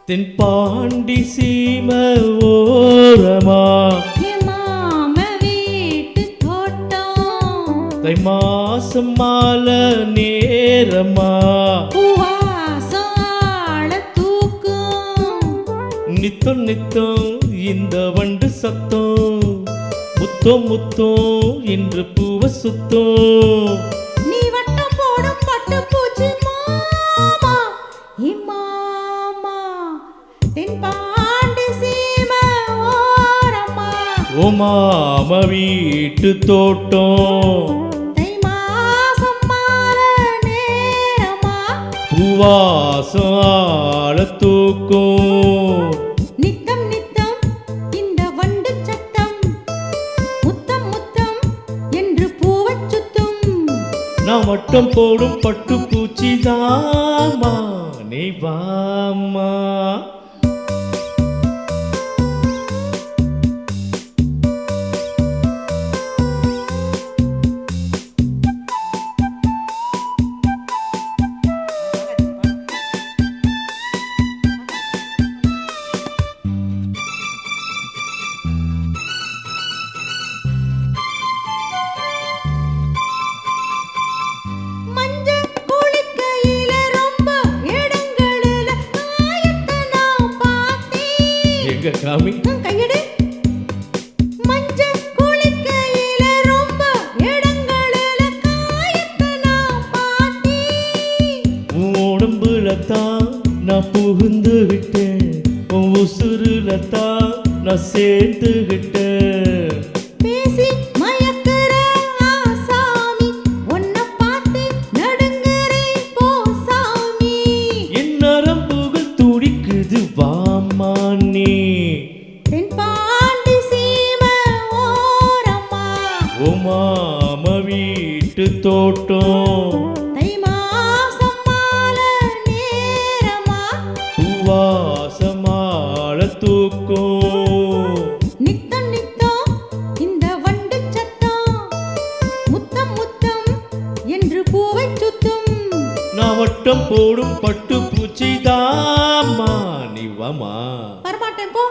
தென்பாண்டி சீம ஓரமா மாம வீட்டு தோட்டம் தை மாசம் மாலை நேரமா பூவாசால தூக்கும் நித்தம் நித்தம் இந்த வண்டு சத்தம் முத்தம் முத்தம் என்று பூவ சுத்தம் நீ வட்டம் போடும் பட்டு பூச்சி மாமா இம்மாமா தென்பாண்டி சீம ஓரமா ஓ மாம வீட்டு தோட்டம் தை மாசம் மாலை நேரமா பூவாசம் ஆள தூக்கும் நித்தம் நித்தம் இந்த வண்டு சத்தம் முத்தம் முத்தம் என்று பூவச் சுத்தும் நான் வட்டம் போடும் பட்டு பூச்சி தாமா நீ வாமா மஞ்ச குளிக்கையில ரொம்ப இடங்களில காயத்தை நான் பார்த்தேன் எங்க காமி கையெடு மஞ்ச குளிக்கையில ரொம்ப இடங்களில காயத்தை நான் பார்த்தேன் உன் உடம்புல தான் நான் புகுந்து விட்டேன் உன் உசுருல தான் நான் சேர்ந்துகிட்டேன் பேசி மயக்குற ஆசாமி உன்னை பார்த்து நடுங்குறேன் போ சாமி என் நரம்புகள் துடிக்குது வாமா நீ தென்பாண்டி சீம ஓரமா ஓ மாம வீட்டு தோட்டம் தை மாசம் மாலை நேரமா பூவாசமாள தூக்கும் நித்தம் நித்தம் இந்த வண்டு சத்தம் முத்தம் முத்தம் என்று பூவைச் சுத்தும் நான் வட்டம் போடும் பட்டு பூச்சி தாமா நீ வாமா வரமாட்டேன் போ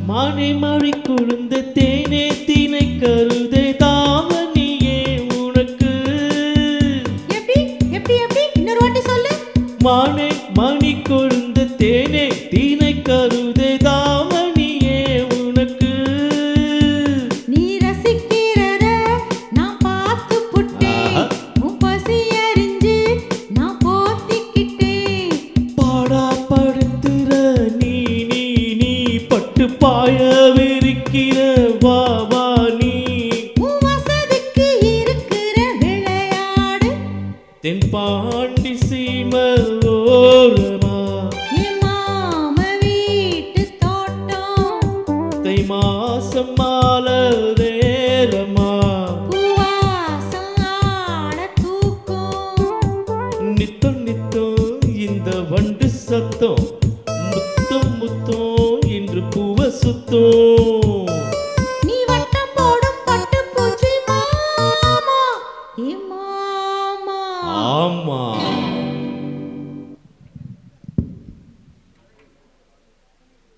மானே மாறி குழுந்த தேனே தீனை கருதை தாவணியே உனக்கு எப்படி எப்படி எப்படி இன்னொரு வாட்டி சொல்லு மானே மணி கொழுந்த தேனே தீனை கருதை தாவணியே உனக்கு நீ ரசிக்கிறத நான் பார்த்து புட்டேன் உன் பசி அறிஞ்சு நான் போத்திக்கிட்டேன் பாடா படுத்துற நீ நீ நீ பட்டு பாய விரிக்கிற வா வா நீ உன் வசதிக்கு இருக்கிற விளையாடு தென்பாண்டி சீம ஓரமா என் மாம வீட்டு தோட்டம் தை மாசம் மாலை நேரமா பூவாசம் ஆட தூக்கும் நித்தம் நித்தம் இந்த வண்டு சத்தம் முத்தம் முத்தம் என்று பூவ சுத்தம் நீ வட்டம் போடும் பட்டு பூச்சி மாமா ஏ மாமா ஆமா